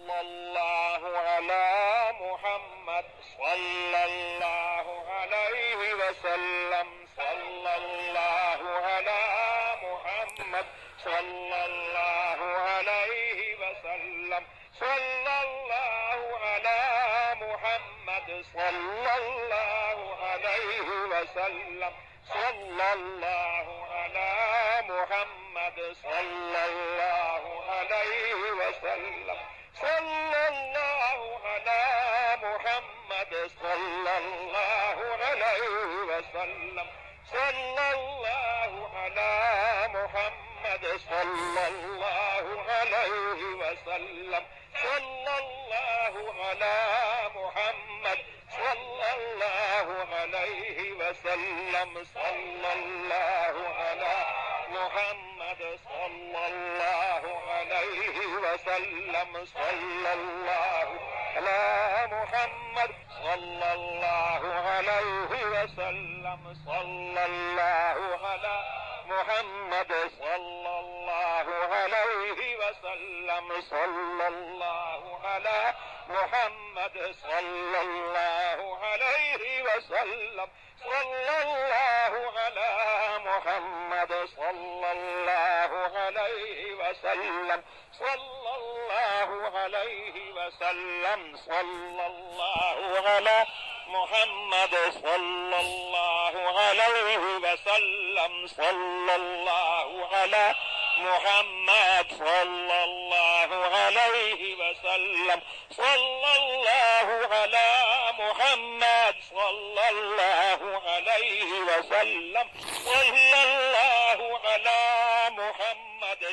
सल्लल्लाहु अला मुहम्मद सल्लल्लाहु अलैहि वसल्लम सल्लल्लाहु अला मुहम्मद सल्लल्लाहु अलैहि वसल्लम सल्लल्लाहु अला मुहम्मद सल्लल्लाहु अलैहि वसल्लम सल्लल्लाहु अला मुहम्मद सल्लल्लाहु अलैहि वसल्लम सल्लल्लाहु अला मुहम्मद सल्लल्लाहु अलैहि वसल्लम सल्लल्लाहु अला मुहम्मद सल्लल्लाहु अलैहि वसल्लम सल्लल्लाहु अला मुहम्मद सल्लल्लाहु अलैहि वसल्लम सल्लल्लाहु अला मुहम्मद सल्लल्लाहु अलैहि वसल्लम सल्लल्लाहु अला मुहम्मद सल्लल्लाहु अलैहि वसल्लम सल्लल्लाहु अला मुहम्मद सल्लल्लाहु अलैहि वसल्लम सल्लल्लाहु अला मुहम्मद सल्लल्लाहु अलैहि वसल्लम सल्लल्लाहु अला मुहम्मद सल्लल्लाहु अलैहि वसल्लम सल्लल्लाहु अलैहि वसल्लम सल्लल्लाहु अला मुहम्मद सल्लल्लाहु अलैहि वसल्लम सल्लल्लाहु अला मुहम्मद सल्लल्लाहु अलैहि वसल्लम सल्लल्लाहु अला मुहम्मद सल्लल्लाहु अलैहि वसल्लम सल्लल्लाहु अला मुहम्मद